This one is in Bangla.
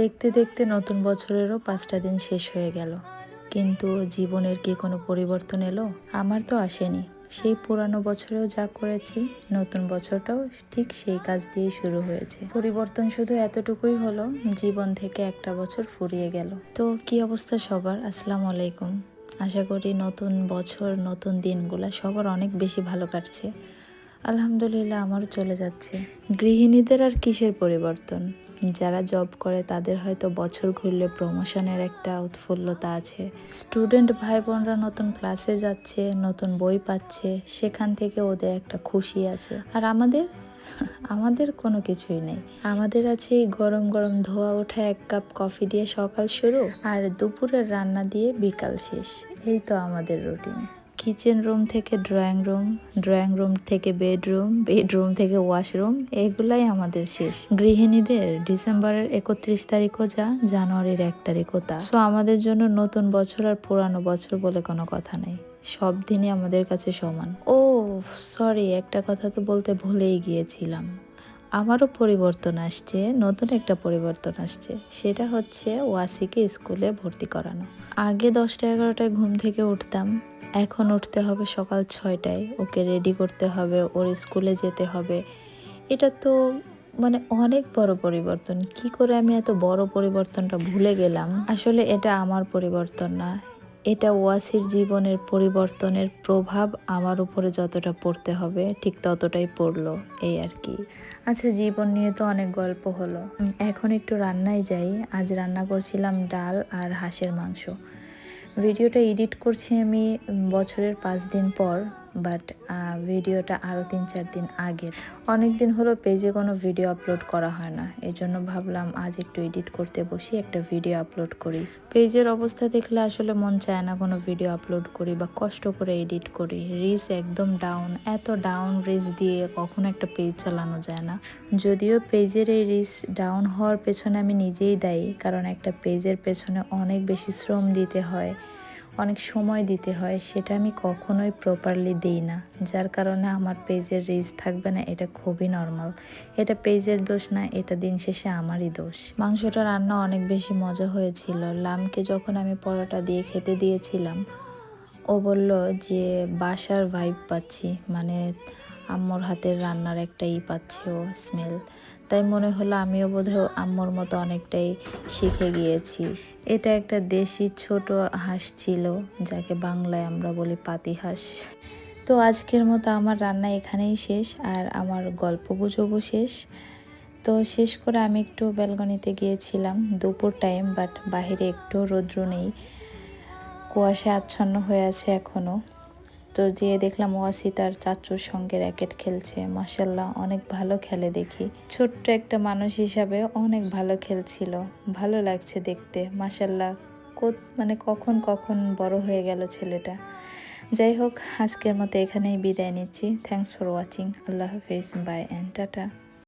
দেখতে দেখতে নতুন বছরেরও 5টা দিন শেষ হয়ে গেল, কিন্তু জীবনের কি কোনো পরিবর্তন এলো? আমার তো আসেনি। সেই পুরানো বছরেও যা করেছি, নতুন বছরটাও ঠিক সেই কাজ দিয়ে শুরু হয়েছে। পরিবর্তন শুধু এতটুকুই হলো, জীবন থেকে একটা বছর ফুরিয়ে গেল। তো কি অবস্থা সবার? আসসালামু আলাইকুম। আশা করি নতুন বছর, নতুন দিনগুলা সবার অনেক বেশি ভালো কাটছে। আলহামদুলিল্লাহ, আমারও চলে যাচ্ছে। গৃহিণীদের আর কিসের পরিবর্তন? যারা জব করে তাদের হয়তো বছর ঘুরলে প্রমোশনের একটা উৎফুল্লতা আছে। স্টুডেন্ট ভাই বোনরা নতুন ক্লাসে যাচ্ছে, নতুন বই পাচ্ছে, সেখান থেকে ওদের একটা খুশি আছে। আর আমাদের কোনো কিছুই নেই। আমাদের আছে এই গরম গরম ধোয়া ওঠা এক কাপ কফি দিয়ে সকাল শুরু, আর দুপুরের রান্না দিয়ে বিকাল শেষ। এই তো আমাদের রুটিন। কিচেন রুম থেকে ড্রয়িং রুম, ড্রয়িং রুম থেকে বেডরুম, বেডরুম থেকে ওয়াশরুম, এগুলাই আমাদের শেষ। গৃহিণীদের ডিসেম্বরের 31 তারিখও যা, জানুয়ারির 1 তারিখও তা। সো আমাদের জন্য নতুন বছর আর পুরানো বছর বলে কোনো কথা নেই। সব দিনই আমাদের কাছে সমান। ও সরি, একটা কথা তো বলতে ভুলেই গিয়েছিলাম। আমারও পরিবর্তন আসছে, নতুন একটা পরিবর্তন আসছে। সেটা হচ্ছে ওয়াসিকে স্কুলে ভর্তি করানো। আগে 10টা-11টায় ঘুম থেকে উঠতাম, এখন উঠতে হবে সকাল 6টায়। ওকে রেডি করতে হবে, ওর স্কুলে যেতে হবে। এটা তো অনেক বড় পরিবর্তন। কি করে আমি এত বড় পরিবর্তনটা ভুলে গেলাম? আসলে এটা আমার পরিবর্তন না, এটা ওয়াসির জীবনের পরিবর্তনের প্রভাব আমার উপরে যতটা পড়তে হবে ঠিক ততটাই পড়লো, এই আর কি। আচ্ছা, জীবন নিয়ে তো অনেক গল্প হলো, এখন একটু রান্নায় যাই। আজ রান্না করছিলাম ডাল আর হাঁসের মাংস। ভিডিওটা এডিট করছি আমি বছরের 5 দিন পর, বাট ভিডিওটা আরও 3-4 দিন আগের। অনেক দিন হলো পেজে কোনো ভিডিও আপলোড করা হয় না, এই জন্য ভাবলাম আজ একটু এডিট করতে বসি, একটা ভিডিও আপলোড করি। পেজের অবস্থা দেখলে আসলে মন চায় না কোনো ভিডিও আপলোড করি বা কষ্ট করে এডিট করি। রিচ একদম ডাউন, এত ডাউন রিচ দিয়ে কখনো একটা পেজ চালানো যায় না। যদিও পেজের এই রিচ ডাউন হওয়ার পেছনে আমি নিজেই দায়ী, কারণ একটা পেজের পেছনে অনেক বেশি শ্রম দিতে হয়, অনেক সময় দিতে হয়, সেটা আমি কখনোই প্রপারলি দিই না, যার কারণে আমার পেজের রিচ থাকবে না। এটা খুবই নর্মাল, এটা পেজের দোষ না, এটা দিন শেষে আমারই দোষ। মাংসটা রান্না অনেক বেশি মজা হয়েছিল। লামকে যখন আমি পরোটা দিয়ে খেতে দিয়েছিলাম, ও বলল যে বাসার ভাইব পাচ্ছি, আম্মুর হাতের রান্নার একটা পাচ্ছে ও স্মেল। তাই মনে হলো আমিও বোধহয় আম্মুর মতো অনেকটাই শিখে গিয়েছি। এটা একটা দেশি ছোট হাঁস ছিল, যাকে বাংলায় আমরা বলি পাতি হাঁস। তো আজকের মতো আমার রান্না এখানেই শেষ, আর আমার গল্পগুজবও শেষ। তো শেষ করে আমি একটু ব্যালকনিতে গিয়েছিলাম, দুপুর টাইম, বাট বাহিরে একটু রৌদ্র নেই, কুয়াশা আচ্ছন্ন হয়ে আছে এখনও। তো যেয়ে দেখলাম ওয়াসি তার চাচুর সঙ্গে র্যাকেট খেলছে। মাশাল্লাহ, অনেক ভালো খেলে দেখি। ছোট্ট একটা মানুষ হিসাবে অনেক ভালো খেলছিল, ভালো লাগছে দেখতে। মাশাল্লাহ, কখন কখন বড় হয়ে গেল ছেলেটা। যাই হোক, আজকের মতো এখানেই বিদায় নিচ্ছি। Thanks for watching. আল্লাহ হাফিজ, বাই অ্যান্ড টাটা।